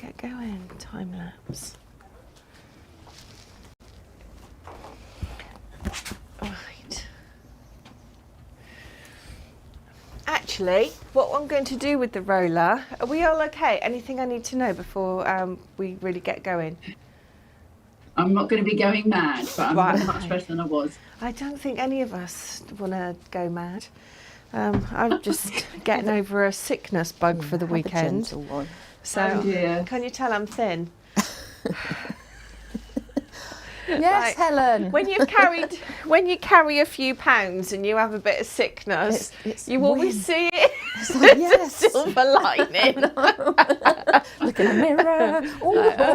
get going. Time lapse. Right. Actually, what I'm going to do with the roller, are we all okay? Anything I need to know before we really get going? I'm not going to be going mad, but I'm much better than I was. I don't think any of us want to go mad. I'm just getting over a sickness bug for the weekend. So, can you tell I'm thin? Yes, right. Helen. When you carry a few pounds and you have a bit of sickness, you always see it. It's like, yes. It's a silver lining. Look in the mirror.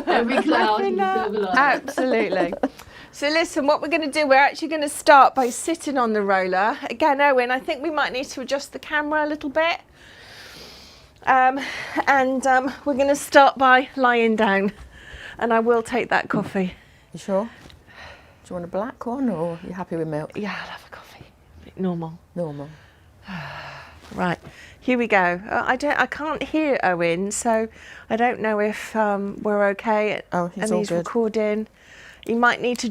Every cloud is a silver lining. Absolutely. So listen, what we're going to do, we're actually going to start by sitting on the roller. Again, Owen, I think we might need to adjust the camera a little bit. We're going to start by lying down. And I will take that coffee. You sure? Do you want a black one or are you happy with milk? Yeah, I'll have a coffee. Normal. Normal. Right, here we go. I can't hear Owen, so I don't know if we're okay. Oh, he's all he's good. Recording. You might need to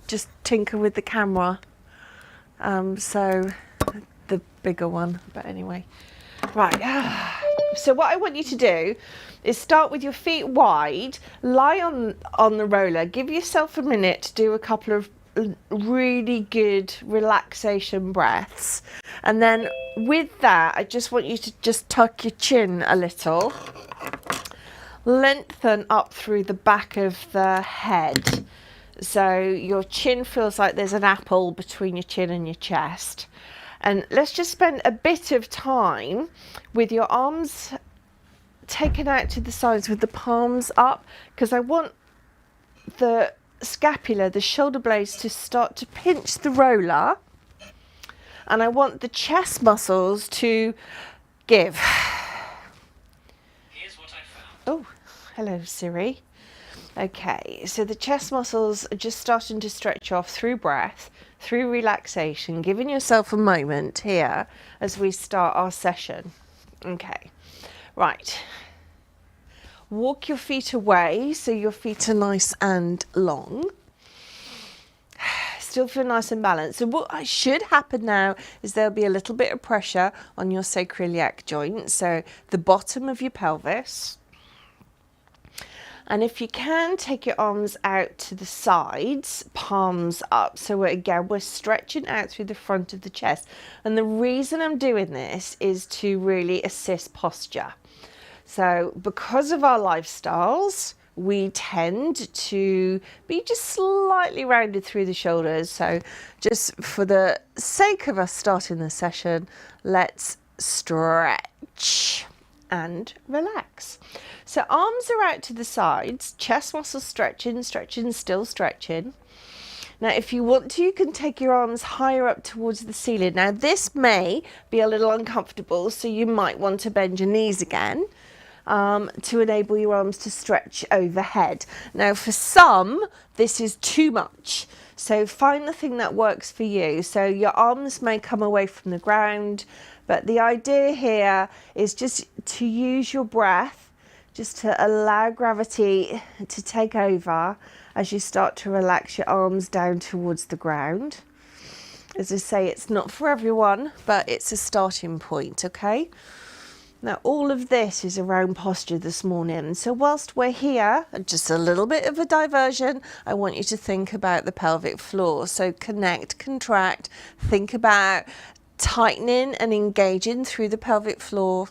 just tinker with the camera. So the bigger one, but anyway. Right. So what I want you to do is start with your feet wide, lie on the roller, give yourself a minute to do a couple of really good relaxation breaths. And then with that, I just want you to just tuck your chin a little, lengthen up through the back of the head. So your chin feels like there's an apple between your chin and your chest. And let's just spend a bit of time with your arms taken out to the sides with the palms up, because I want the scapula, the shoulder blades, to start to pinch the roller, and I want the chest muscles to give. Here's what I found. Oh, hello Siri. Okay, so the chest muscles are just starting to stretch off through breath, through relaxation, giving yourself a moment here as we start our session. Okay, right. Walk your feet away so your feet are nice and long. Still feel nice and balanced. So what should happen now is there'll be a little bit of pressure on your sacroiliac joint, so the bottom of your pelvis. And if you can, take your arms out to the sides, palms up. So we're stretching out through the front of the chest. And the reason I'm doing this is to really assist posture. So because of our lifestyles, we tend to be just slightly rounded through the shoulders. So just for the sake of us starting the session, let's stretch and relax. So arms are out to the sides, chest muscles stretching, still stretching. Now, if you want to, you can take your arms higher up towards the ceiling. Now, this may be a little uncomfortable, so you might want to bend your knees again to enable your arms to stretch overhead. Now, for some, this is too much. So find the thing that works for you. So your arms may come away from the ground, but the idea here is just to use your breath, just to allow gravity to take over as you start to relax your arms down towards the ground. As I say, it's not for everyone, but it's a starting point, okay? Now, all of this is around posture this morning. So whilst we're here, just a little bit of a diversion, I want you to think about the pelvic floor. So connect, contract, think about tightening and engaging through the pelvic floor.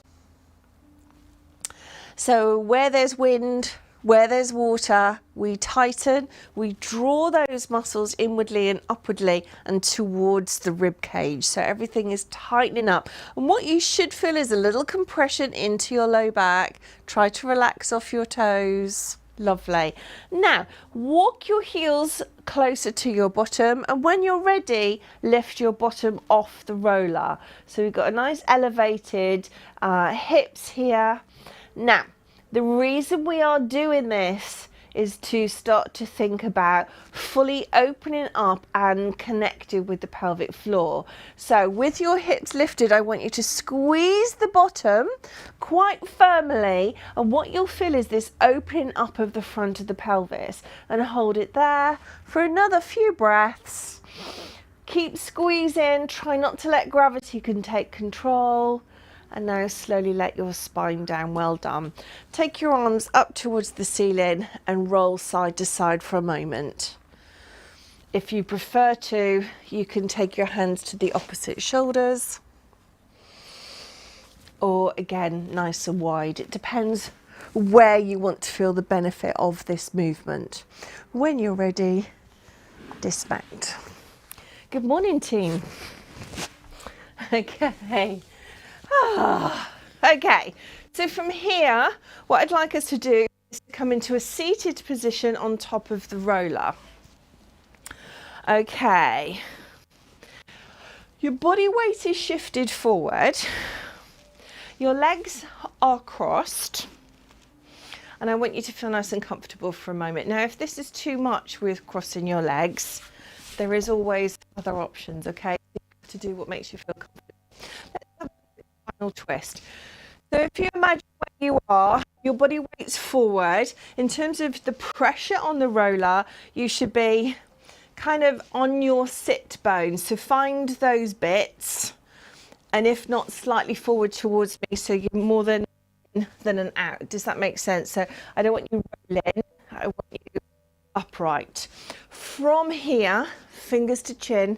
So where there's wind, where there's water, we tighten, we draw those muscles inwardly and upwardly and towards the rib cage. So everything is tightening up. And what you should feel is a little compression into your low back. Try to relax off your toes. Lovely. Now, walk your heels closer to your bottom, and when you're ready, lift your bottom off the roller. So we've got a nice elevated hips here. Now, the reason we are doing this is to start to think about fully opening up and connected with the pelvic floor. So with your hips lifted, I want you to squeeze the bottom quite firmly, and what you'll feel is this opening up of the front of the pelvis, and hold it there for another few breaths. Keep squeezing, try not to let gravity take control. And now slowly let your spine down. Well done. Take your arms up towards the ceiling and roll side to side for a moment. If you prefer to, you can take your hands to the opposite shoulders. Or again, nice and wide. It depends where you want to feel the benefit of this movement. When you're ready, dismount. Good morning, team. Okay. Okay, so from here, what I'd like us to do is to come into a seated position on top of the roller. Okay, your body weight is shifted forward, your legs are crossed, and I want you to feel nice and comfortable for a moment. Now, if this is too much with crossing your legs, there is always other options, okay? You have to do what makes you feel comfortable. Let's have a final twist. So if you imagine where you are, your body weight's forward. In terms of the pressure on the roller, you should be kind of on your sit bones. So find those bits, and if not, slightly forward towards me, so you're more than an out. Does that make sense? So I don't want you rolling, I want you upright. From here, fingers to chin,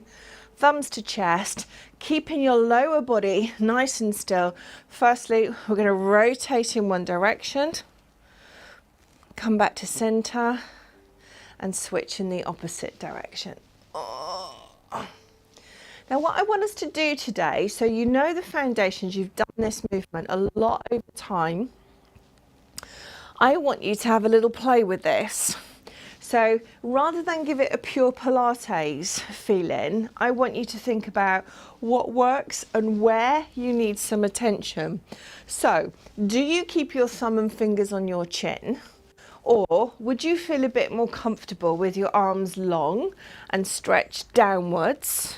thumbs to chest, keeping your lower body nice and still. Firstly, we're going to rotate in one direction, come back to center, and switch in the opposite direction. Now, what I want us to do today, so you know the foundations, you've done this movement a lot over time, I want you to have a little play with this. So rather than give it a pure Pilates feeling, I want you to think about what works and where you need some attention. So do you keep your thumb and fingers on your chin? Or would you feel a bit more comfortable with your arms long and stretched downwards?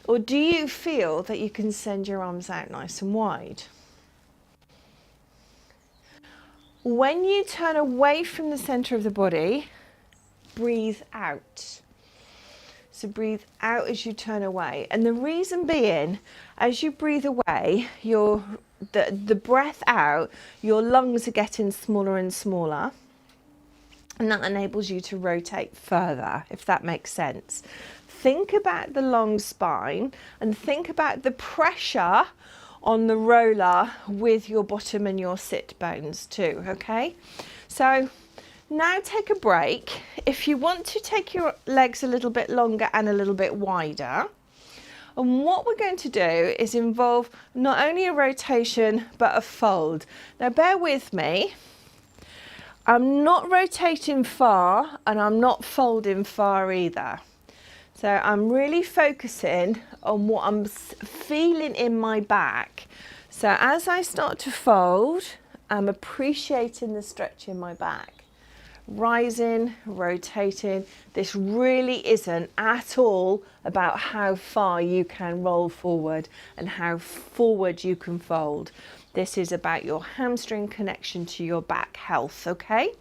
Or do you feel that you can send your arms out nice and wide? When you turn away from the center of the body, breathe out. So breathe out as you turn away. And the reason being, as you breathe away, the breath out, your lungs are getting smaller and smaller. And that enables you to rotate further, if that makes sense. Think about the long spine and think about the pressure on the roller with your bottom and your sit bones too, okay? So now take a break. If you want to take your legs a little bit longer and a little bit wider, and what we're going to do is involve not only a rotation, but a fold. Now bear with me. I'm not rotating far and I'm not folding far either. So I'm really focusing on what I'm feeling in my back. So as I start to fold, I'm appreciating the stretch in my back. Rising, rotating. This really isn't at all about how far you can roll forward and how forward you can fold. This is about your hamstring connection to your back health, okay?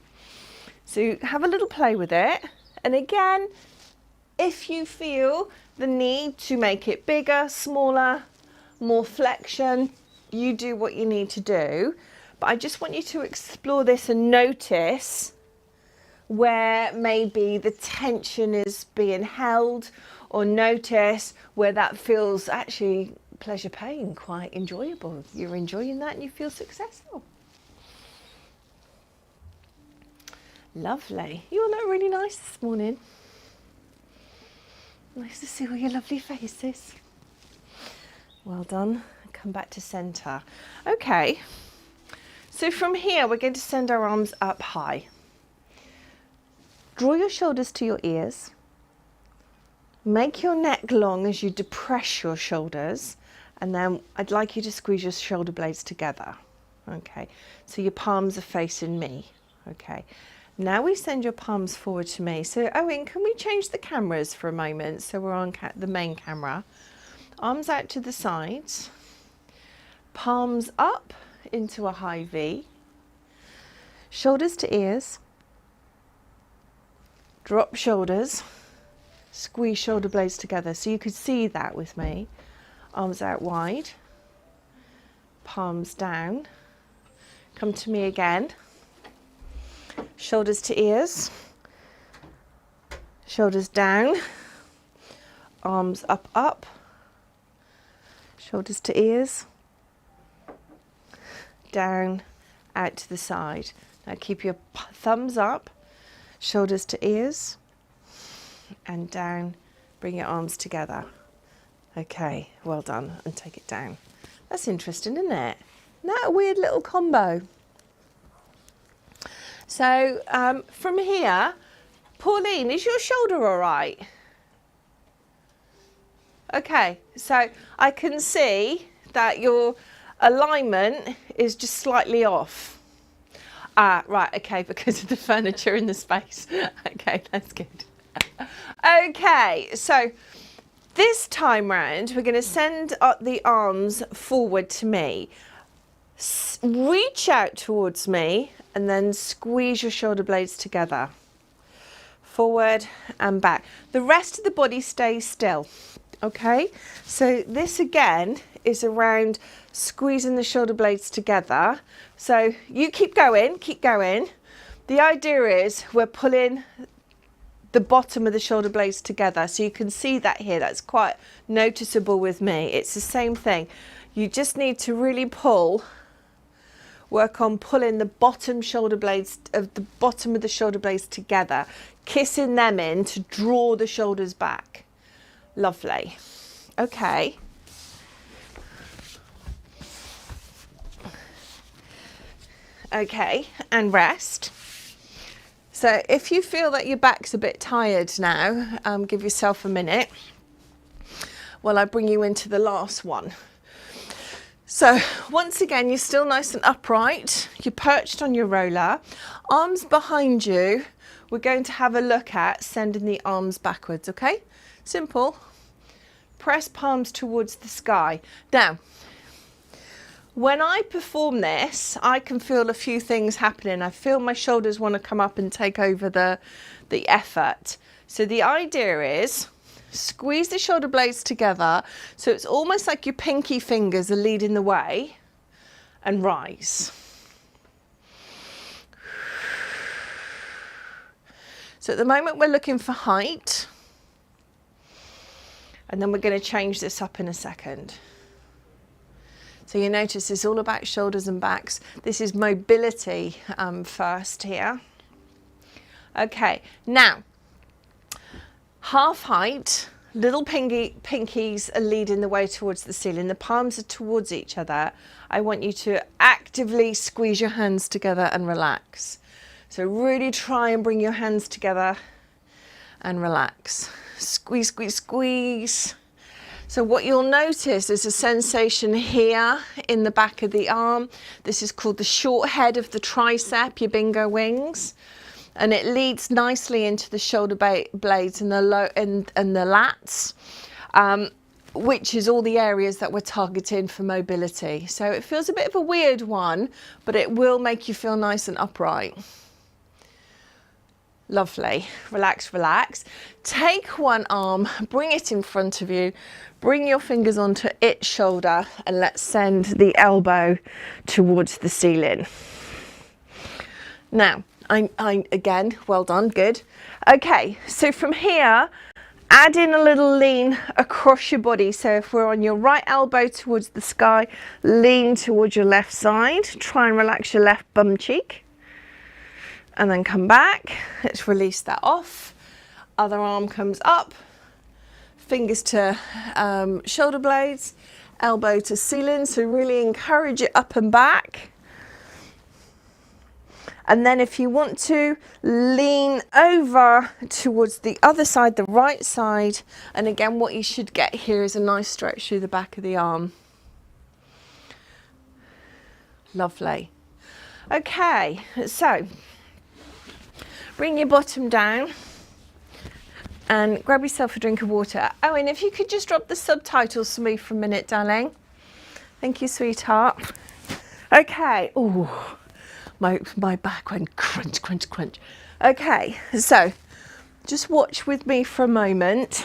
So have a little play with it. And again, if you feel the need to make it bigger, smaller, more flexion, you do what you need to do. But I just want you to explore this and notice where maybe the tension is being held, or notice where that feels actually pleasure pain, quite enjoyable. You're enjoying that and you feel successful. Lovely. You all look really nice this morning. Nice to see all your lovely faces. Well done. Come back to center. Okay. So from here, we're going to send our arms up high. Draw your shoulders to your ears. Make your neck long as you depress your shoulders. And then I'd like you to squeeze your shoulder blades together. Okay. So your palms are facing me. Okay. Now we send your palms forward to me. So Owen, can we change the cameras for a moment? So we're on the main camera. Arms out to the sides. Palms up into a high V. Shoulders to ears. Drop shoulders. Squeeze shoulder blades together. So you could see that with me. Arms out wide. Palms down. Come to me again. Shoulders to ears. Shoulders down. Arms up, up. Shoulders to ears. Down, out to the side. Now keep your thumbs up. Shoulders to ears. And down. Bring your arms together. Okay, well done. And take it down. That's interesting, isn't it? Isn't that a weird little combo? So from here, Pauline, is your shoulder all right? Okay, so I can see that your alignment is just slightly off. Ah, right, okay, because of the furniture in the space. Okay, that's good. Okay, so this time round, we're going to send the arms forward to me. Reach out towards me and then squeeze your shoulder blades together. Forward and back. The rest of the body stays still. Okay, so this again is around squeezing the shoulder blades together. So you keep going, keep going. The idea is we're pulling the bottom of the shoulder blades together. So you can see that here, that's quite noticeable with me. It's the same thing. You just need to really work on pulling the bottom shoulder blades of the bottom of the shoulder blades together, kissing them in to draw the shoulders back. Lovely. Okay. Okay, and rest. So if you feel that your back's a bit tired now, give yourself a minute while I bring you into the last one. So once again, you're still nice and upright. You're perched on your roller, arms behind you. We're going to have a look at sending the arms backwards, okay? Simple. Press palms towards the sky. Now, when I perform this, I can feel a few things happening. I feel my shoulders want to come up and take over the effort. So the idea is squeeze the shoulder blades together so it's almost like your pinky fingers are leading the way, and rise. So at the moment we're looking for height, and then we're going to change this up in a second. So you notice it's all about shoulders and backs. This is mobility first here. Okay, now half height, little pinkies are leading the way towards the ceiling. The palms are towards each other. I want you to actively squeeze your hands together and relax. So really try and bring your hands together and relax. Squeeze, squeeze, squeeze. So what you'll notice is a sensation here in the back of the arm. This is called the short head of the tricep, your bingo wings. And it leads nicely into the shoulder blades and the lats, which is all the areas that we're targeting for mobility. So it feels a bit of a weird one, but it will make you feel nice and upright. Lovely. Relax, relax. Take one arm, bring it in front of you, bring your fingers onto its shoulder, and let's send the elbow towards the ceiling. Now, again, well done, good. Okay, so from here, add in a little lean across your body. So if we're on your right elbow towards the sky, lean towards your left side. Try and relax your left bum cheek. And then come back. Let's release that off. Other arm comes up. Fingers to shoulder blades. Elbow to ceiling. So really encourage it up and back. And then if you want to, lean over towards the other side, the right side. And again, what you should get here is a nice stretch through the back of the arm. Lovely. Okay, so bring your bottom down and grab yourself a drink of water. Oh, and if you could just drop the subtitles for me for a minute, darling. Thank you, sweetheart. Okay. Oh, my back went crunch, crunch, crunch. Okay, so just watch with me for a moment.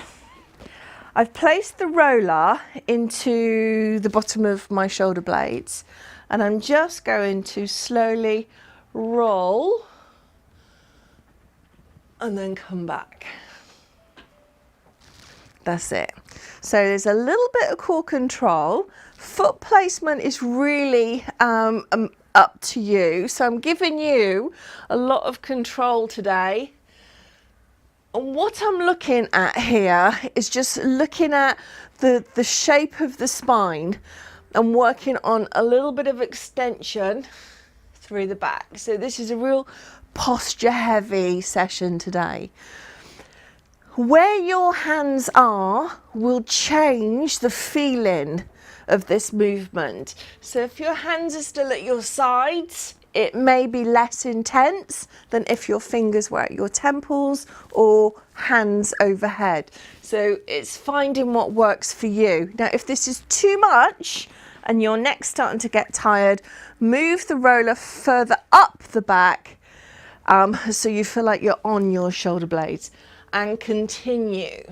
I've placed the roller into the bottom of my shoulder blades, and I'm just going to slowly roll and then come back. That's it. So there's a little bit of core control. Foot placement is really up to you. So I'm giving you a lot of control today. And what I'm looking at here is just looking at the shape of the spine and working on a little bit of extension through the back. So this is a real posture heavy session today. Where your hands are will change the feeling of this movement. So if your hands are still at your sides, it may be less intense than if your fingers were at your temples or hands overhead. So it's finding what works for you. Now, if this is too much and your neck's starting to get tired, move the roller further up the back so you feel like you're on your shoulder blades, and continue.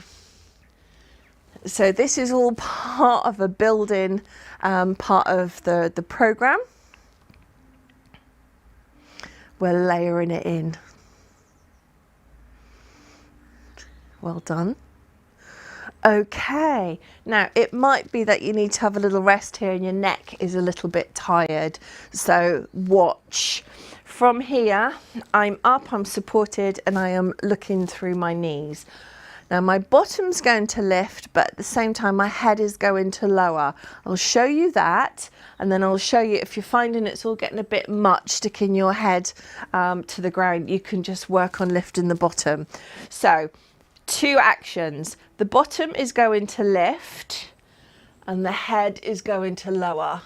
So this is all part of a building part of the program. We're layering it in. Well done. Okay, now it might be that you need to have a little rest here and your neck is a little bit tired. So watch. From here, I'm up, I'm supported, and I am looking through my knees. Now my bottom's going to lift, but at the same time my head is going to lower. I'll show you that, and then I'll show you if you're finding it's all getting a bit much sticking your head to the ground, you can just work on lifting the bottom. So 2 actions. The bottom is going to lift and the head is going to lower.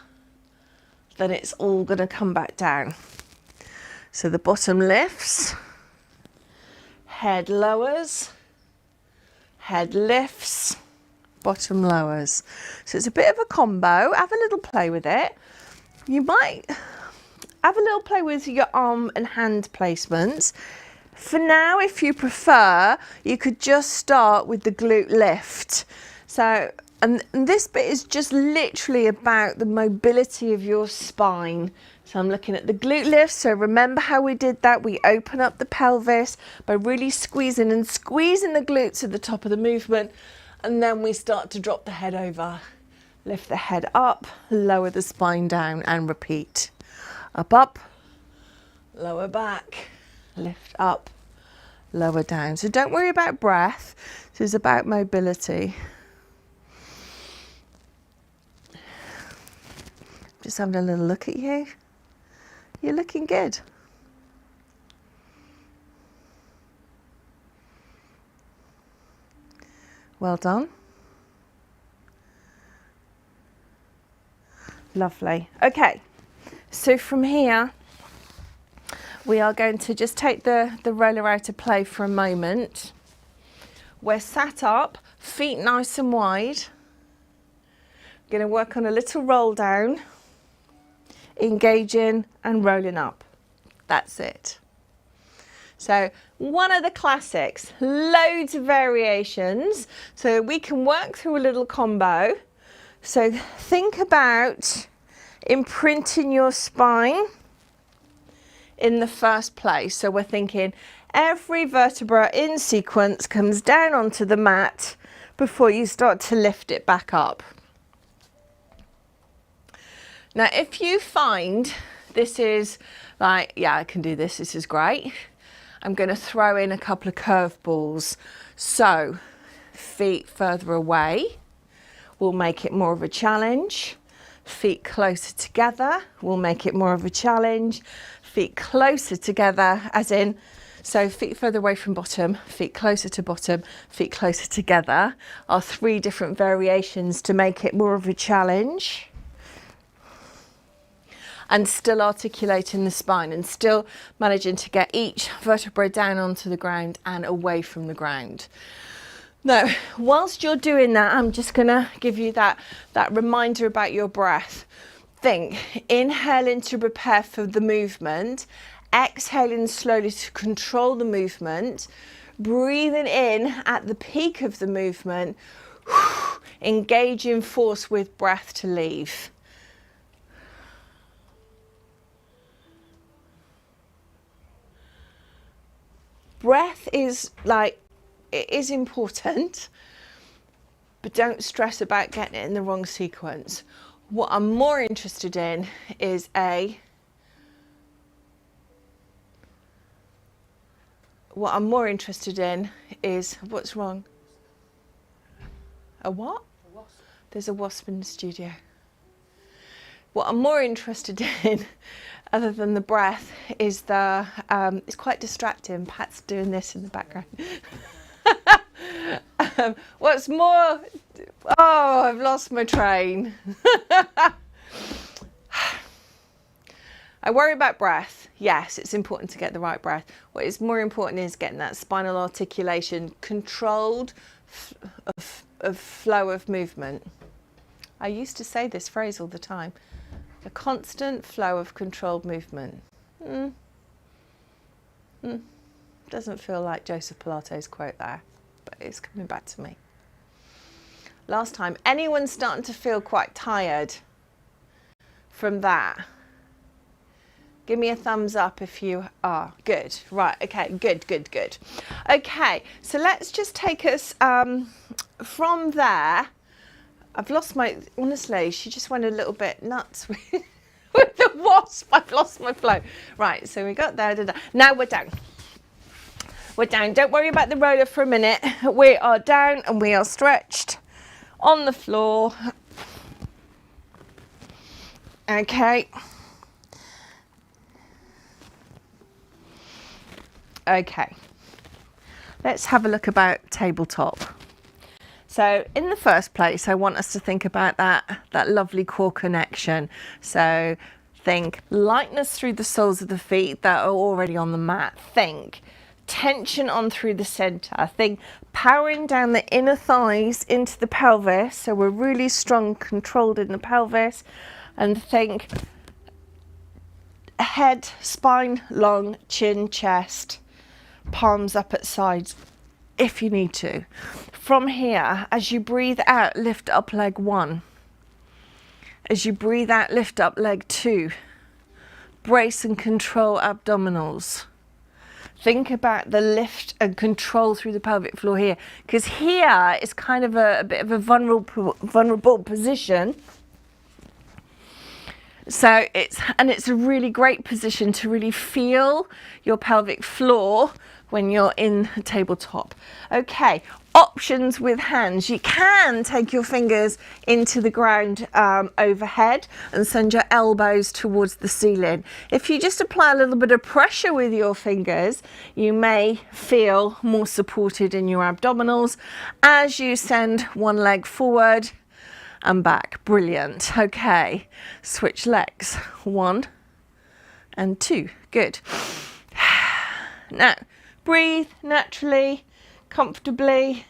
Then it's all going to come back down. So the bottom lifts, head lowers, head lifts, bottom lowers. So it's a bit of a combo. Have a little play with it. You might have a little play with your arm and hand placements. For now, if you prefer, you could just start with the glute lift. So, and this bit is just literally about the mobility of your spine. So I'm looking at the glute lift. So remember how we did that? We open up the pelvis by really squeezing the glutes at the top of the movement. And then we start to drop the head over. Lift the head up, lower the spine down, and repeat. Up, up, lower back, lift up, lower down. So don't worry about breath. This is about mobility. Just having a little look at you. You're looking good. Well done. Lovely. Okay, so from here, we are going to just take the roller out of play for a moment. We're sat up, feet nice and wide. Going to work on a little roll down, engaging and rolling up. That's it. So one of the classics, loads of variations. So we can work through a little combo. So think about imprinting your spine in the first place. So we're thinking every vertebra in sequence comes down onto the mat before you start to lift it back up. Now, if you find this is like, yeah, I can do this, this is great, I'm going to throw in a couple of curveballs. So feet further away will make it more of a challenge. Feet closer together will make it more of a challenge. Feet closer together, as in, so feet further away from bottom, feet closer to bottom, feet closer together are 3 different variations to make it more of a challenge. and still articulating the spine and still managing to get each vertebra down onto the ground and away from the ground. Now, whilst you're doing that, I'm just going to give you that reminder about your breath. Think, inhaling to prepare for the movement, exhaling slowly to control the movement, breathing in at the peak of the movement, engaging force with breath to leave. Breath is like, it is important, but don't stress about getting it in the wrong sequence. What I'm more interested in is what's wrong? A what? A wasp. There's a wasp in the studio. What I'm more interested in, other than the breath, is it's quite distracting. Pat's doing this in the background. What's more, oh, I've lost my train. I worry about breath. Yes, it's important to get the right breath. What is more important is getting that spinal articulation controlled of flow of movement. I used to say this phrase all the time. A constant flow of controlled movement. Doesn't feel like Joseph Pilates' quote there, but it's coming back to me. Last time, anyone starting to feel quite tired from that? Give me a thumbs up if you are. Good. Right. Okay. Good. Okay. So let's just take us from there. I've lost my, honestly, she just went a little bit nuts with the wasp. I've lost my flow. Right. So we got there. Now we're down. We're down. Don't worry about the roller for a minute. We are down and we are stretched on the floor. Okay. Okay, let's have a look about tabletop. So in the first place, I want us to think about that lovely core connection. So think lightness through the soles of the feet that are already on the mat. Think tension on through the center. Think powering down the inner thighs into the pelvis. So we're really strong, controlled in the pelvis. And think head, spine, long, chin, chest. Palms up at sides if you need to. From here, as you breathe out, lift up leg 1. As you breathe out, lift up leg 2. Brace and control abdominals. Think about the lift and control through the pelvic floor here, because here is kind of a bit of a vulnerable position. So it's a really great position to really feel your pelvic floor when you're in a tabletop. Okay, options with hands. You can take your fingers into the ground overhead and send your elbows towards the ceiling. If you just apply a little bit of pressure with your fingers, you may feel more supported in your abdominals as you send one leg forward and back. Brilliant. Okay, switch legs. 1 and 2. Good. Now, breathe naturally, comfortably.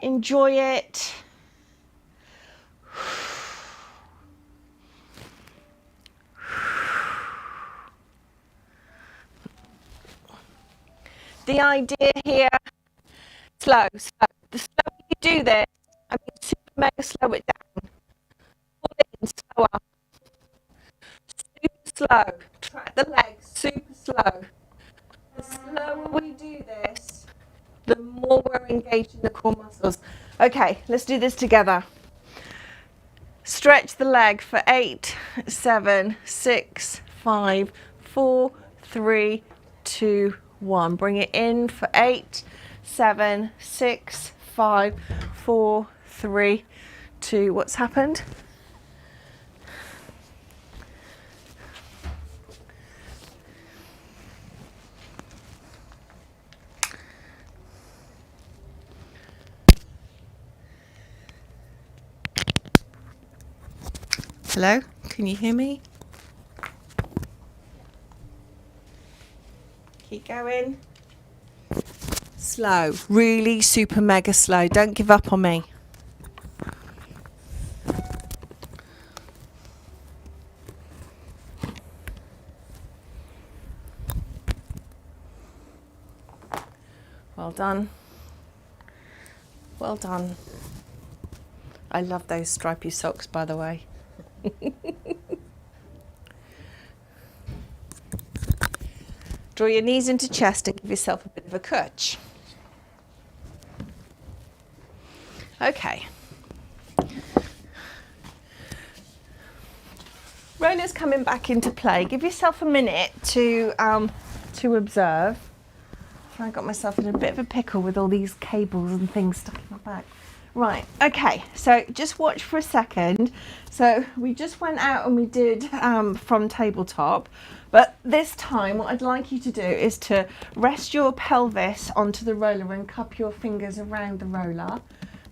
Enjoy it. The idea here, slow. The slower you do this, I mean, super mega slow it down. Pull it in slower. Super slow. Track the legs, super slow. The slower we do this, the more we're engaging the core muscles. Okay, let's do this together. Stretch the leg for 8, 7, 6, 5, 4, 3, 2, 1. Bring it in for 8, 7, 6, 5, 4, 3, 2. What's happened? Hello? Can you hear me? Keep going. Slow, really super mega slow. Don't give up on me. Well done. Well done. I love those stripy socks, by the way. Draw your knees into chest and give yourself a bit of a cutch. Okay. Roller's coming back into play. Give yourself a minute to observe. I got myself in a bit of a pickle with all these cables and things stuck in my back. Right, okay, so just watch for a second. So we just went out and we did from tabletop, but this time what I'd like you to do is to rest your pelvis onto the roller and cup your fingers around the roller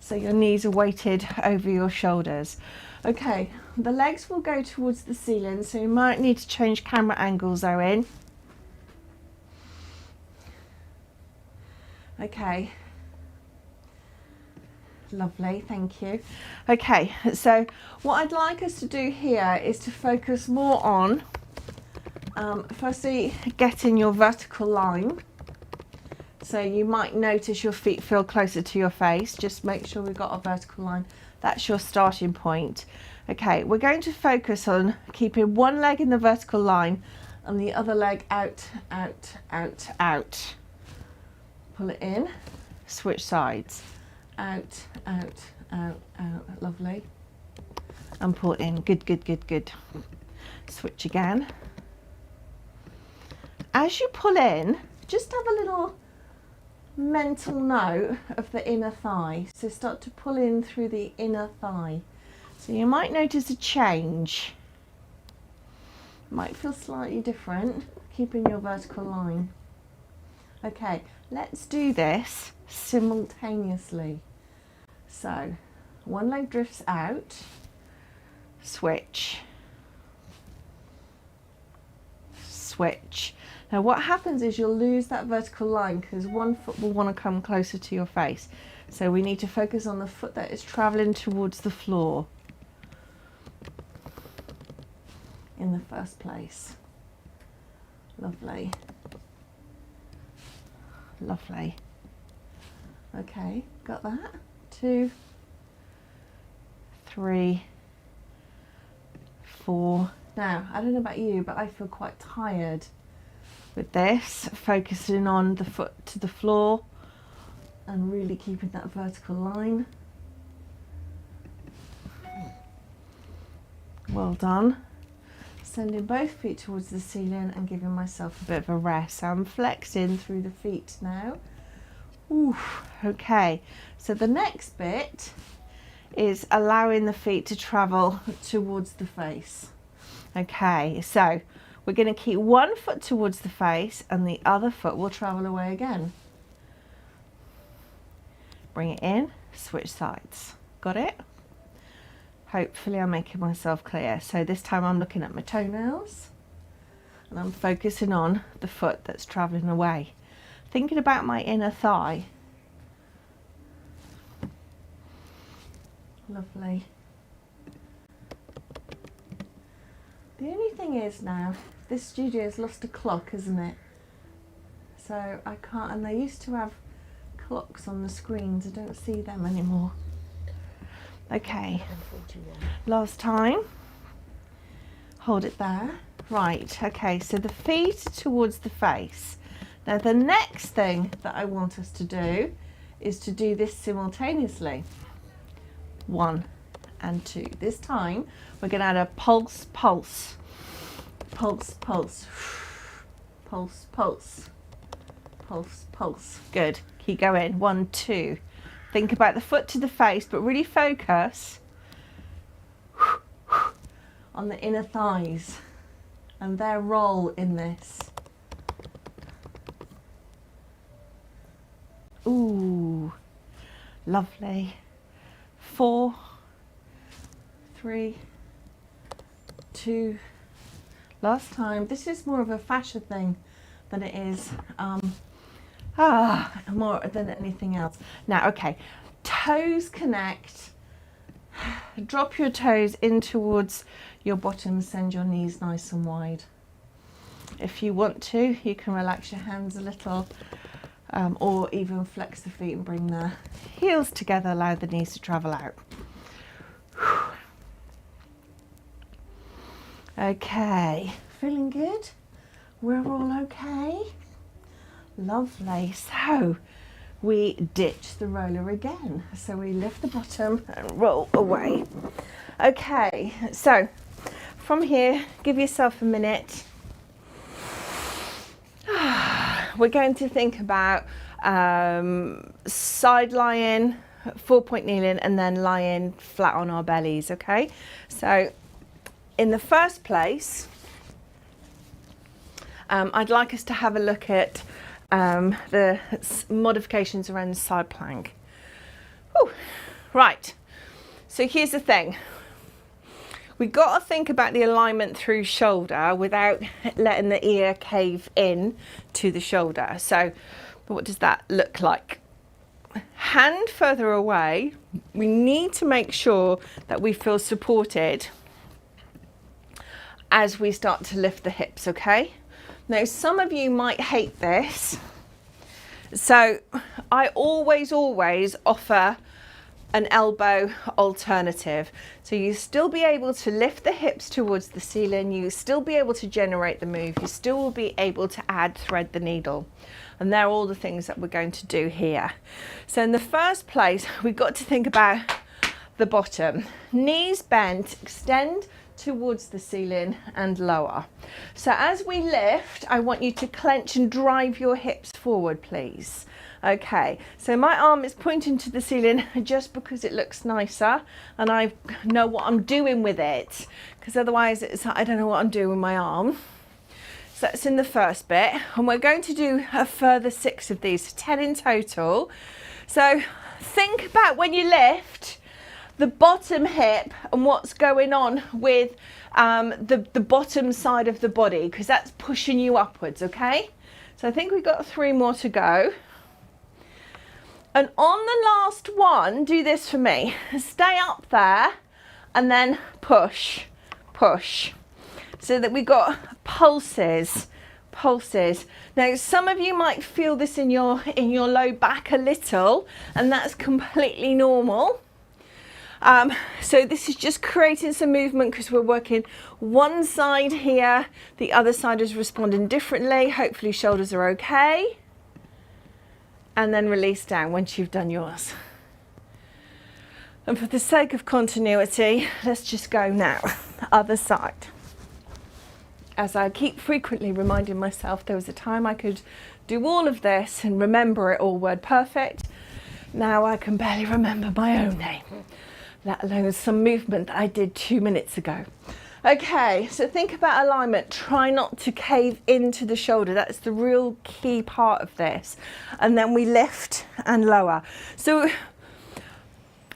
so your knees are weighted over your shoulders. Okay, the legs will go towards the ceiling, so you might need to change camera angles, Owen. Okay. Lovely, thank you. Okay, so what I'd like us to do here is to focus more on, firstly, getting your vertical line. So you might notice your feet feel closer to your face. Just make sure we've got a vertical line. That's your starting point. Okay, we're going to focus on keeping one leg in the vertical line and the other leg out, out, out, out. Pull it in, switch sides. Out, out, out, out. Lovely. And pull it in. Good, good, good, good. Switch again. As you pull in, just have a little mental note of the inner thigh. So start to pull in through the inner thigh. So you might notice a change. Might feel slightly different, keeping your vertical line. Okay, let's do this simultaneously. So one leg drifts out, switch, switch. Now what happens is you'll lose that vertical line because one foot will want to come closer to your face. So we need to focus on the foot that is traveling towards the floor in the first place. Lovely. Lovely. Okay, got that? 2, 3, 4. Now, I don't know about you, but I feel quite tired with this, focusing on the foot to the floor and really keeping that vertical line. Well done. Sending both feet towards the ceiling and giving myself a bit of a rest. So I'm flexing through the feet now. Ooh, okay, so the next bit is allowing the feet to travel towards the face. Okay, so we're going to keep one foot towards the face and the other foot will travel away again. Bring it in, switch sides. Got it? Hopefully I'm making myself clear. So this time I'm looking at my toenails and I'm focusing on the foot that's traveling away. Thinking about my inner thigh. Lovely. The only thing is now, this studio's lost a clock, isn't it? So I can't, and they used to have clocks on the screens. I don't see them anymore. Okay. Last time. Hold it there. Right, okay, so the feet towards the face. Now the next thing that I want us to do is to do this simultaneously. 1 and 2. This time we're going to add a pulse, pulse, pulse, pulse, pulse, pulse, pulse, pulse. Good. Keep going. 1, 2. Think about the foot to the face, but really focus on the inner thighs and their role in this. Ooh, lovely. 4, 3, 2. Last time. This is more of a fascia thing than it is more than anything else. Now, okay, toes connect. Drop your toes in towards your bottom, send your knees nice and wide. If you want to, you can relax your hands a little, or even flex the feet and bring the heels together, allow the knees to travel out. Okay, feeling good? We're all okay? Lovely. So we ditch the roller again. So we lift the bottom and roll away. Okay, so from here, give yourself a minute. We're going to think about side lying, 4-point kneeling, and then lying flat on our bellies, okay? So in the first place, I'd like us to have a look at the modifications around the side plank. Whew. Right, so here's the thing. We've got to think about the alignment through shoulder without letting the ear cave in to the shoulder. So what does that look like? Hand further away, we need to make sure that we feel supported as we start to lift the hips, okay? Now, some of you might hate this. So I always offer an elbow alternative. So you still be able to lift the hips towards the ceiling, you still be able to generate the move, you still will be able to add thread the needle. And they're all the things that we're going to do here. So in the first place, we've got to think about the bottom. Knees bent, extend towards the ceiling and lower. So as we lift, I want you to clench and drive your hips forward, please. Okay, so my arm is pointing to the ceiling just because it looks nicer and I know what I'm doing with it, because otherwise I don't know what I'm doing with my arm. So that's in the first bit, and we're going to do a further 6 of these, 10 in total. So think about when you lift the bottom hip and what's going on with the bottom side of the body, because that's pushing you upwards, okay? So I think we've got 3 more to go. And on the last one, do this for me. Stay up there and then push, push. So that we've got pulses, pulses. Now, some of you might feel this in your low back a little, and that's completely normal. So this is just creating some movement because we're working one side here, the other side is responding differently. Hopefully shoulders are okay. And then release down once you've done yours. And for the sake of continuity, let's just go now, other side. As I keep frequently reminding myself, there was a time I could do all of this and remember it all word perfect. Now I can barely remember my own name, let alone some movement that I did 2 minutes ago. Okay, so think about alignment. Try not to cave into the shoulder. That's the real key part of this. And then we lift and lower. So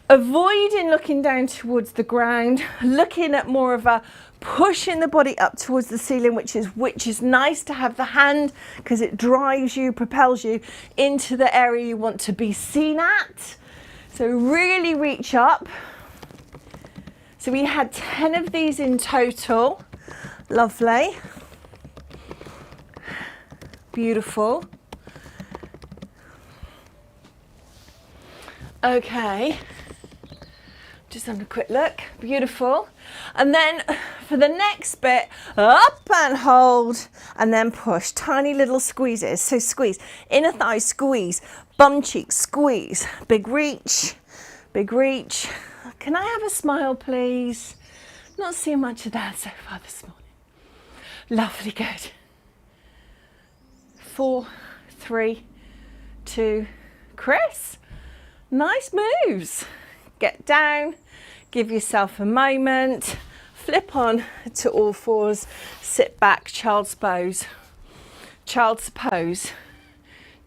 avoiding looking down towards the ground, looking at more of a pushing the body up towards the ceiling, which is nice to have the hand because it drives you, propels you into the area you want to be seen at. So really reach up. So we had 10 of these in total. Lovely. Beautiful. Okay. Just having a quick look. Beautiful. And then for the next bit, up and hold, and then push. Tiny little squeezes. So squeeze. Inner thigh, squeeze. Bum cheek, squeeze. Big reach. Big reach. Can I have a smile, please? Not seeing much of that so far this morning. Lovely, good. 4, 3, 2, Chris. Nice moves. Get down, give yourself a moment, flip on to all fours, sit back, child's pose, child's pose,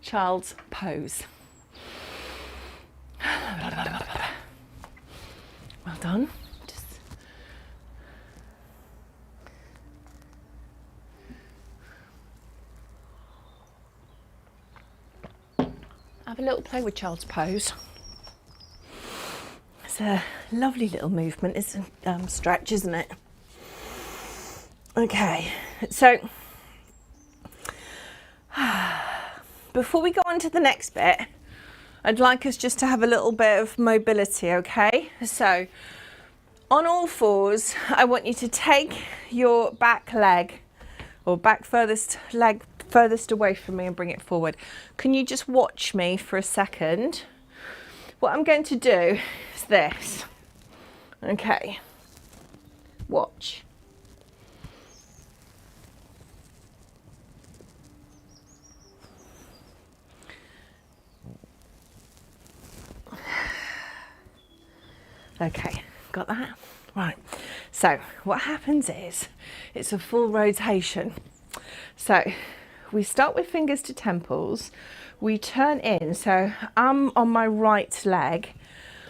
child's pose. Well done. have a little play with child's pose. It's a lovely little movement. It's a stretch, isn't it? Okay, so before we go on to the next bit, I'd like us just to have a little bit of mobility, okay? So on all fours, I want you to take your back leg or back furthest leg furthest away from me and bring it forward. Can you just watch me for a second? What I'm going to do is this. Okay, watch. Okay, got that? Right, so what happens is it's a full rotation. So we start with fingers to temples, we turn in, so I'm on my right leg,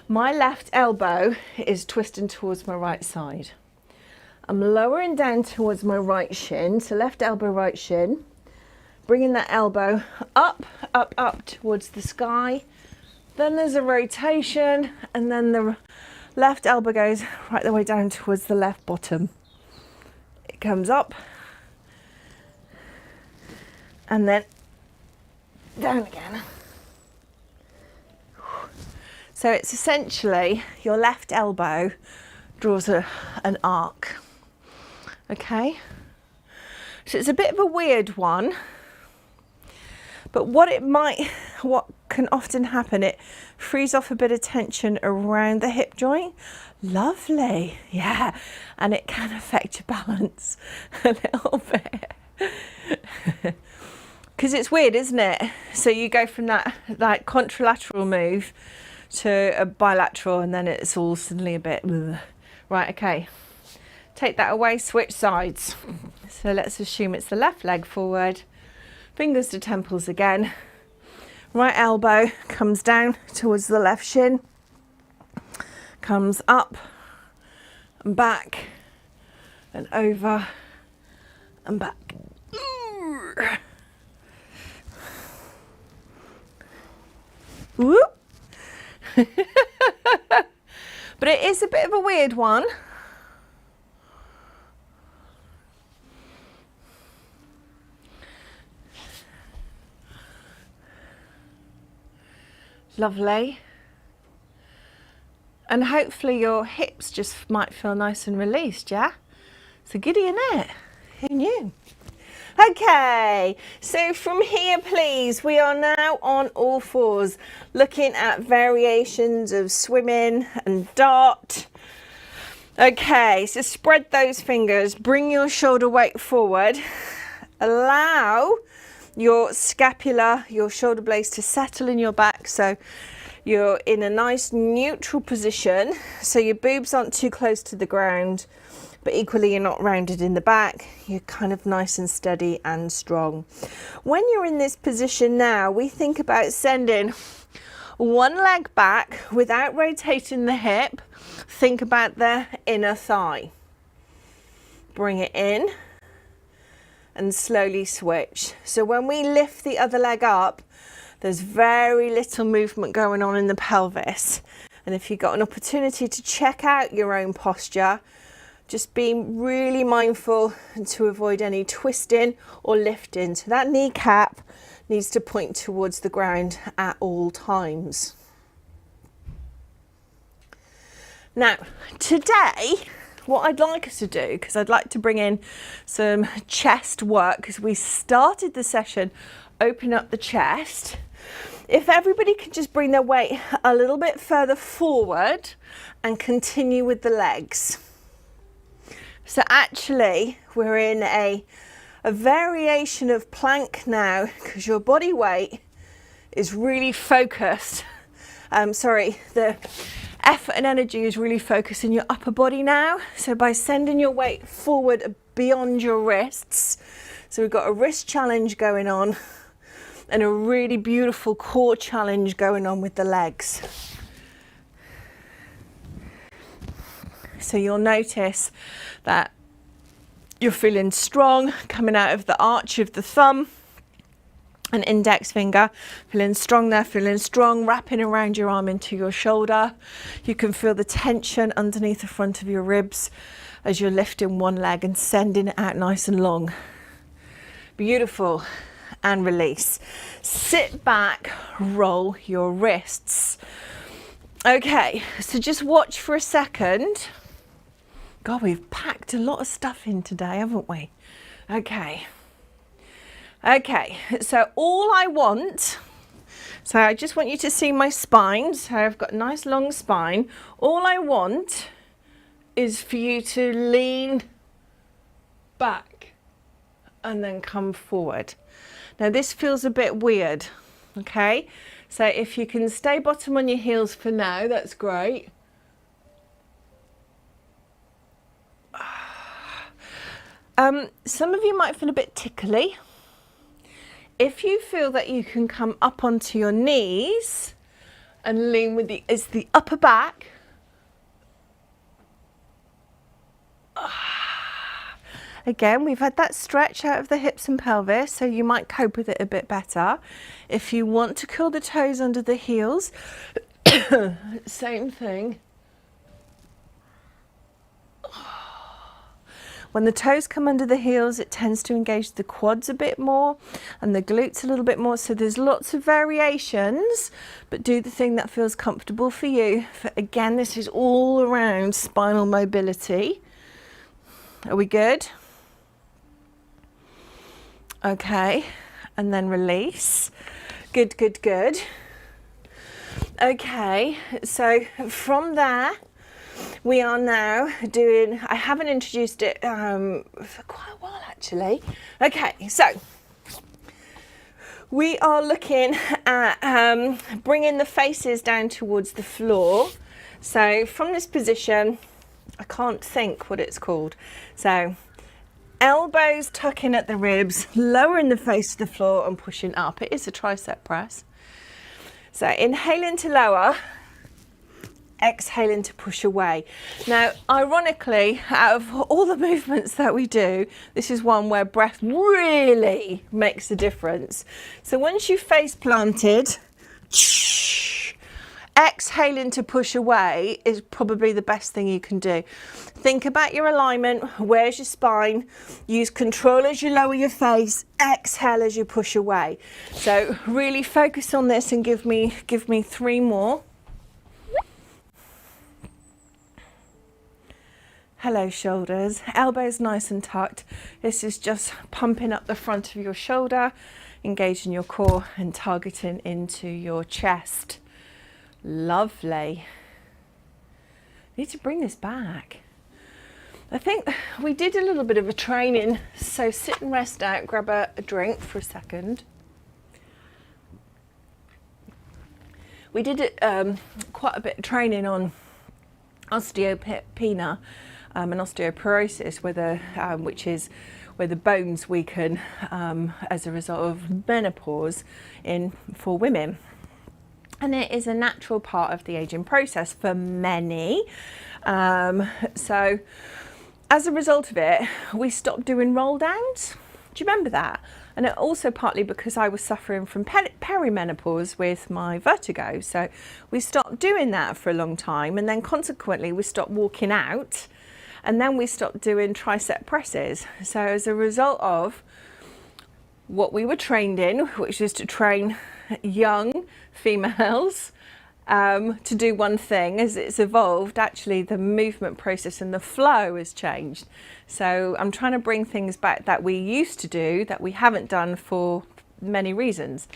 my left elbow is twisting towards my right side. I'm lowering down towards my right shin, so left elbow, right shin, bringing that elbow up, up, up towards the sky. Then there's a rotation, and then the left elbow goes right the way down towards the left bottom. It comes up, and then down again. So it's essentially your left elbow draws an arc. Okay, so it's a bit of a weird one, but what can often happen, it frees off a bit of tension around the hip joint. Lovely, yeah, and it can affect your balance a little bit. Because it's weird, isn't it? So you go from that like contralateral move to a bilateral, and then it's all suddenly a bit ugh. Right, okay, take that away, switch sides. So let's assume it's the left leg forward, fingers to temples again, right elbow comes down towards the left shin, comes up and back and over and back. Whoop. But it is a bit of a weird one. Lovely. And hopefully your hips just might feel nice and released, yeah? So giddy, innit? Who knew? Okay, so from here, please, we are now on all fours, looking at variations of swimming and dart. Okay, so spread those fingers, bring your shoulder weight forward, allow your scapula, your shoulder blades to settle in your back, so you're in a nice neutral position, so your boobs aren't too close to the ground, but equally you're not rounded in the back. You're kind of nice and steady and strong. When you're in this position now, we think about sending one leg back without rotating the hip. Think about the inner thigh. Bring it in and slowly switch. So when we lift the other leg up, there's very little movement going on in the pelvis. And if you've got an opportunity to check out your own posture, just being really mindful and to avoid any twisting or lifting. So that kneecap needs to point towards the ground at all times. Now, today, what I'd like us to do, because I'd like to bring in some chest work, because we started the session open up the chest. If everybody could just bring their weight a little bit further forward and continue with the legs. So actually we're in a variation of plank now, because your body weight is really focused. The effort and energy is really focused in your upper body now. So by sending your weight forward beyond your wrists, so we've got a wrist challenge going on and a really beautiful core challenge going on with the legs. So you'll notice that you're feeling strong coming out of the arch of the thumb, and index finger. Feeling strong there, feeling strong, wrapping around your arm into your shoulder. You can feel the tension underneath the front of your ribs as you're lifting one leg and sending it out nice and long. Beautiful. And release. Sit back, roll your wrists. Okay, so just watch for a second. God, we've packed a lot of stuff in today, haven't we? Okay, so all I want, so I just want you to see my spine. So I've got a nice long spine. All I want is for you to lean back and then come forward. Now this feels a bit weird, okay? So if you can stay bottom on your heels for now, that's great. Some of you might feel a bit tickly. If you feel that you can come up onto your knees and lean with the upper back. Again, we've had that stretch out of the hips and pelvis, so you might cope with it a bit better. If you want to curl the toes under the heels, same thing. When the toes come under the heels, it tends to engage the quads a bit more and the glutes a little bit more. So there's lots of variations, but do the thing that feels comfortable for you. Again, this is all around spinal mobility. Are we good? Okay, and then release. Good, good, good. Okay, so from there, we are now doing, I haven't introduced it for quite a while actually. Okay, so we are looking at bringing the faces down towards the floor. So from this position, I can't think what it's called. So elbows tucking at the ribs, lowering the face to the floor and pushing up. It is a tricep press. So inhaling to lower, exhaling to push away. Now, ironically, out of all the movements that we do, this is one where breath really makes a difference. So once you've face planted, exhaling to push away is probably the best thing you can do. Think about your alignment. Where's your spine? Use control as you lower your face. Exhale as you push away. So really focus on this and give me 3 more. Hello shoulders, elbows nice and tucked. This is just pumping up the front of your shoulder, engaging your core and targeting into your chest. Lovely. Need to bring this back. I think we did a little bit of a training, so sit and rest out, grab a drink for a second. We did quite a bit of training on osteopenia and osteoporosis, which is where the bones weaken as a result of menopause for women. And it is a natural part of the aging process for many. So as a result of it, we stopped doing roll downs. Do you remember that? And it also partly because I was suffering from perimenopause with my vertigo. So we stopped doing that for a long time. And then consequently, we stopped walking out. And then we stopped doing tricep presses. So as a result of what we were trained in, which is to train young females to do one thing, as it's evolved, actually the movement process and the flow has changed. So I'm trying to bring things back that we used to do that we haven't done for many reasons.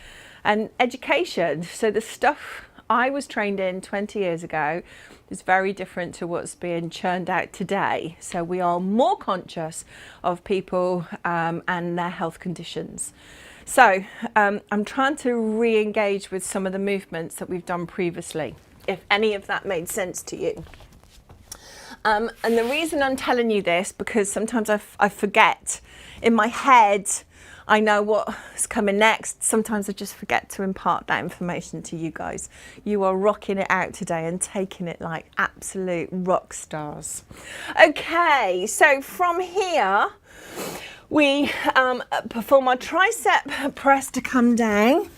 And education, so the stuff I was trained in 20 years ago is very different to what's being churned out today. So we are more conscious of people and their health conditions. So I'm trying to re-engage with some of the movements that we've done previously, if any of that made sense to you. And the reason I'm telling you this, because sometimes I forget. In my head, I know what's coming next. Sometimes I just forget to impart that information to you guys. You are rocking it out today and taking it like absolute rock stars. Okay, so from here, We perform our tricep press to come down,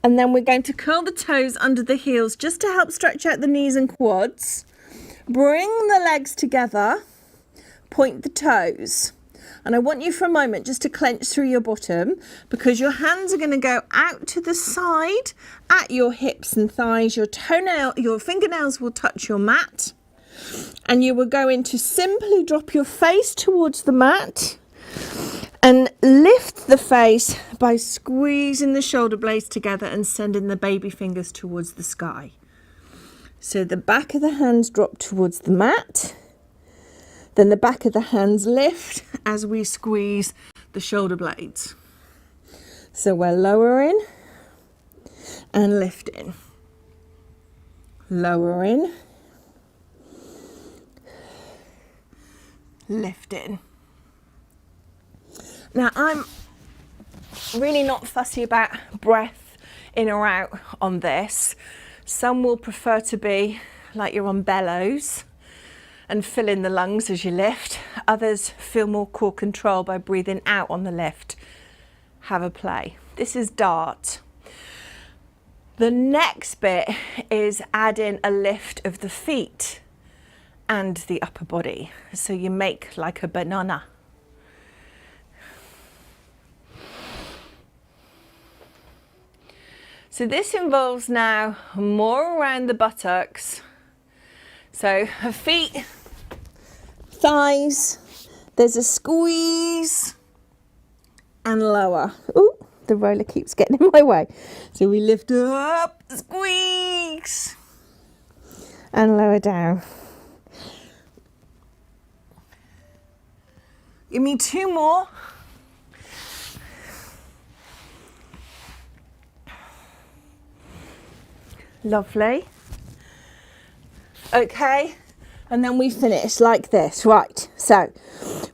and then we're going to curl the toes under the heels just to help stretch out the knees and quads. Bring the legs together, point the toes. And I want you for a moment just to clench through your bottom, because your hands are going to go out to the side at your hips and thighs. Your fingernails will touch your mat. And you are going to simply drop your face towards the mat and lift the face by squeezing the shoulder blades together and sending the baby fingers towards the sky. So the back of the hands drop towards the mat. Then the back of the hands lift as we squeeze the shoulder blades. So we're lowering and lifting. Lowering. Lifting. Now I'm really not fussy about breath in or out on this. Some will prefer to be like you're on bellows and fill in the lungs as you lift. Others feel more core control by breathing out on the lift. Have a play. This is dart. The next bit is adding a lift of the feet and the upper body. So you make like a banana. So this involves now more around the buttocks. So her feet, thighs, there's a squeeze and lower. Ooh, the roller keeps getting in my way. So we lift up, squeeze and lower down. Give me 2 more. Lovely. Okay, and then we finish like this. Right, so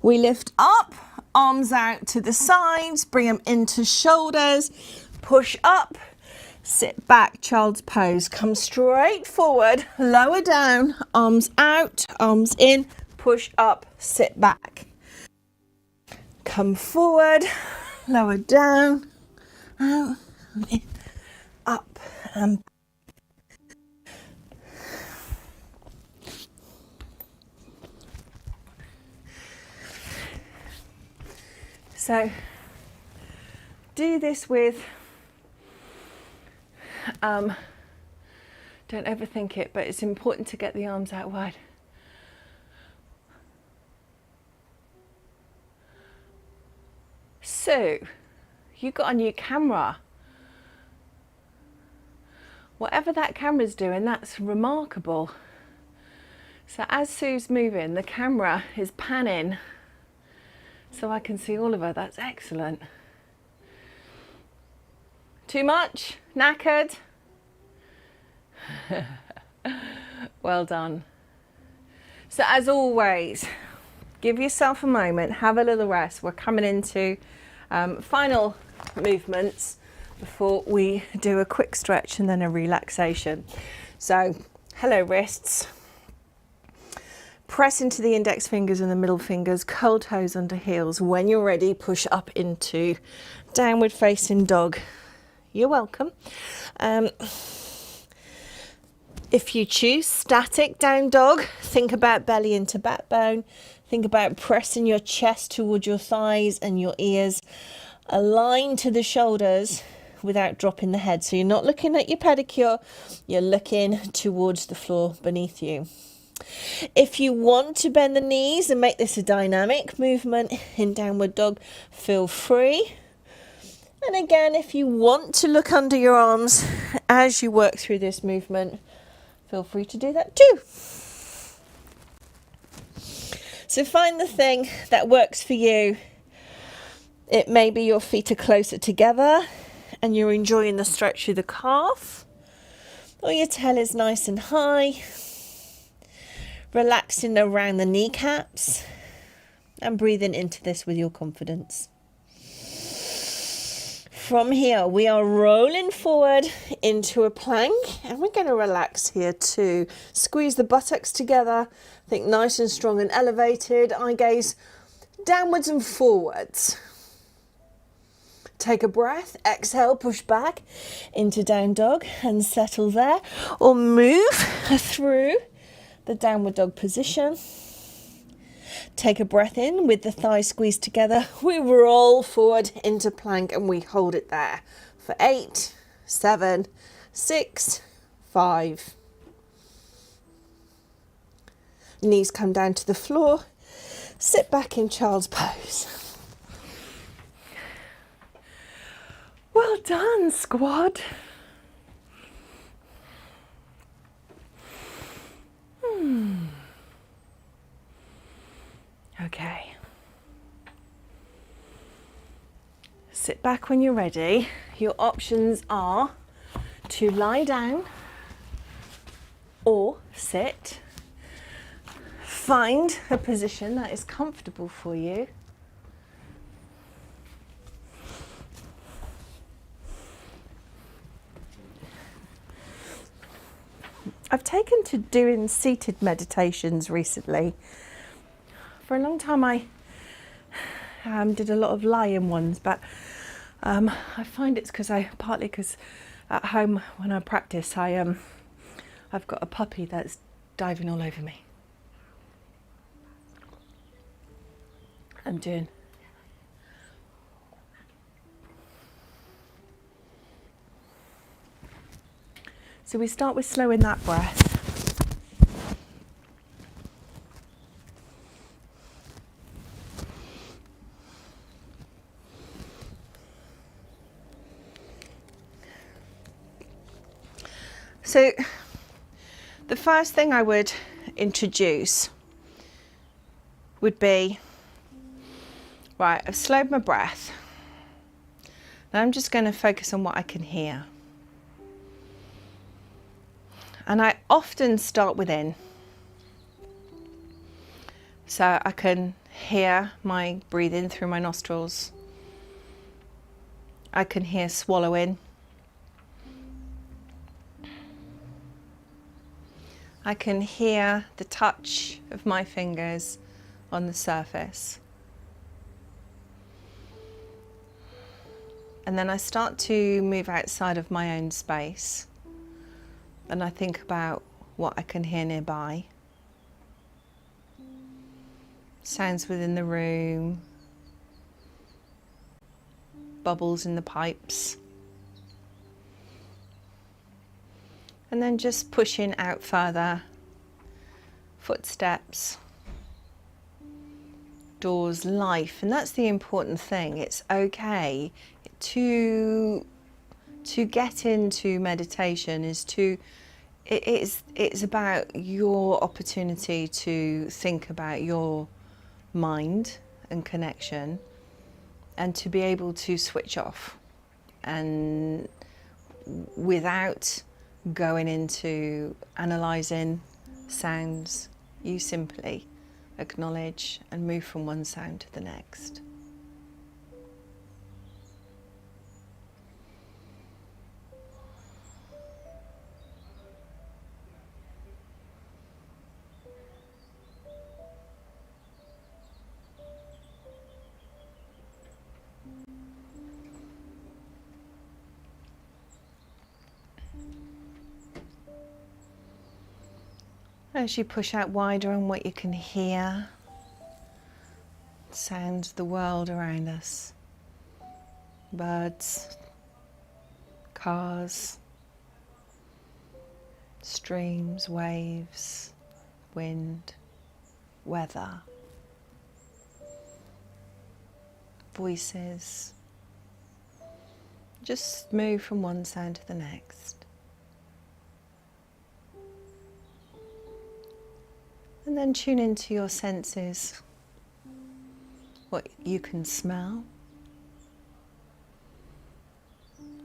we lift up, arms out to the sides, bring them into shoulders, push up, sit back, child's pose. Come straight forward, lower down, arms out, arms in, push up, sit back. Come forward, lower down, out, up and back. So do this with, don't overthink it, but it's important to get the arms out wide. So you got a new camera. Whatever that camera's doing, that's remarkable. So as Sue's moving, the camera is panning so I can see all of her. That's excellent. Too much? Knackered? Well done. So as always, give yourself a moment, have a little rest. We're coming into final movements before we do a quick stretch and then a relaxation. So, hello wrists. Press into the index fingers and the middle fingers, curl toes under heels. When you're ready, push up into downward facing dog. You're welcome. If you choose static down dog, think about belly into backbone. Think about pressing your chest towards your thighs and your ears. Align to the shoulders without dropping the head. So you're not looking at your pedicure, you're looking towards the floor beneath you. If you want to bend the knees and make this a dynamic movement in downward dog, feel free. And again, if you want to look under your arms as you work through this movement, feel free to do that too. So find the thing that works for you. It may be your feet are closer together and you're enjoying the stretch through the calf, or your tail is nice and high. Relaxing around the kneecaps and breathing into this with your confidence. From here, we are rolling forward into a plank, and we're going to relax here too. Squeeze the buttocks together. Think nice and strong and elevated. Eye gaze downwards and forwards. Take a breath, exhale, push back into down dog and settle there, or move through the downward dog position. Take a breath in with the thighs squeezed together. We roll forward into plank and we hold it there for 8, 7, 6, 5. Knees come down to the floor. Sit back in child's pose. Well done, squad. Okay. Sit back when you're ready. Your options are to lie down or sit. Find a position that is comfortable for you. I've taken to doing seated meditations recently. For a long time I did a lot of lying ones, but I find it's partly because at home when I practice I've got a puppy that's diving all over me. I'm doing. So we start with slowing that breath. So the first thing I would introduce would be, right, I've slowed my breath. Now I'm just going to focus on what I can hear. And I often start within. So I can hear my breathing through my nostrils. I can hear swallowing. I can hear the touch of my fingers on the surface. And then I start to move outside of my own space. And I think about what I can hear nearby. Sounds within the room. Bubbles in the pipes. And then just pushing out further. Footsteps. Doors, life. And that's the important thing. It's okay to get into meditation it's about your opportunity to think about your mind and connection and to be able to switch off and without going into analysing sounds, you simply acknowledge and move from one sound to the next. As you push out wider on what you can hear, sounds of the world around us. Birds, cars, streams, waves, wind, weather, voices. Just move from one sound to the next. And then tune into your senses, what you can smell,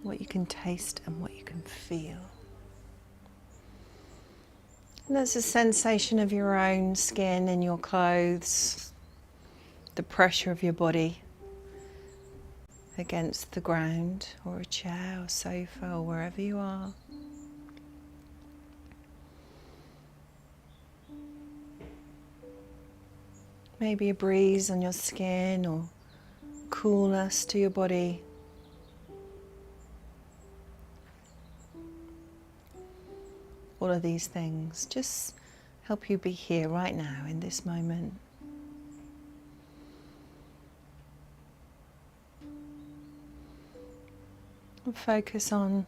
what you can taste and what you can feel. And there's a sensation of your own skin in your clothes, the pressure of your body against the ground or a chair or sofa or wherever you are. Maybe a breeze on your skin or coolness to your body. All of these things just help you be here right now in this moment. And focus on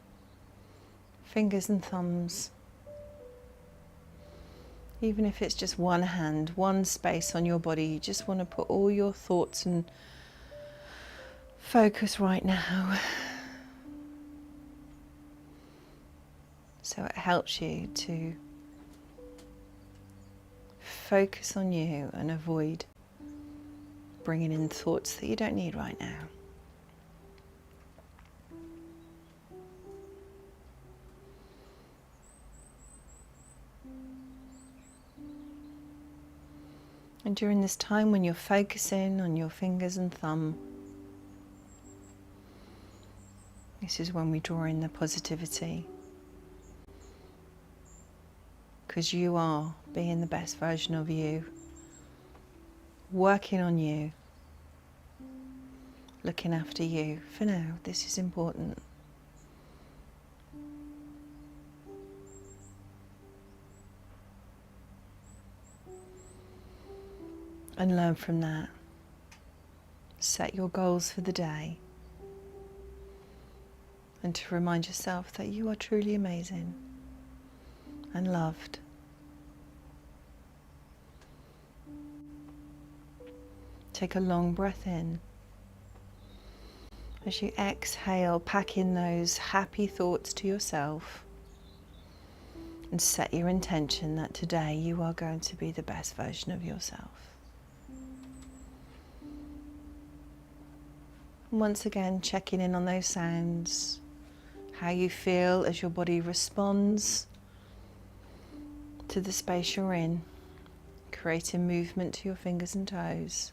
fingers and thumbs. Even if it's just one hand, one space on your body, you just want to put all your thoughts and focus right now. So it helps you to focus on you and avoid bringing in thoughts that you don't need right now. And during this time when you're focusing on your fingers and thumb, this is when we draw in the positivity. Because you are being the best version of you, working on you, looking after you. For now, this is important. And learn from that. Set your goals for the day. And to remind yourself that you are truly amazing and loved. Take a long breath in. As you exhale, pack in those happy thoughts to yourself and set your intention that today you are going to be the best version of yourself. Once again, checking in on those sounds, how you feel as your body responds to the space you're in, creating movement to your fingers and toes.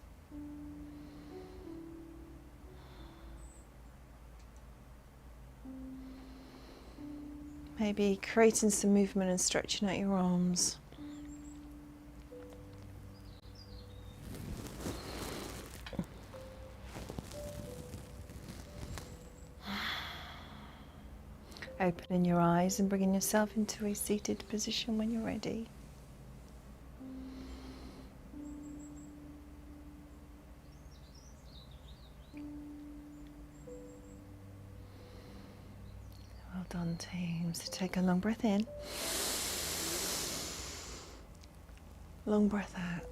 Maybe creating some movement and stretching out your arms. Opening your eyes and bringing yourself into a seated position when you're ready. Well done, team. So take a long breath in. Long breath out.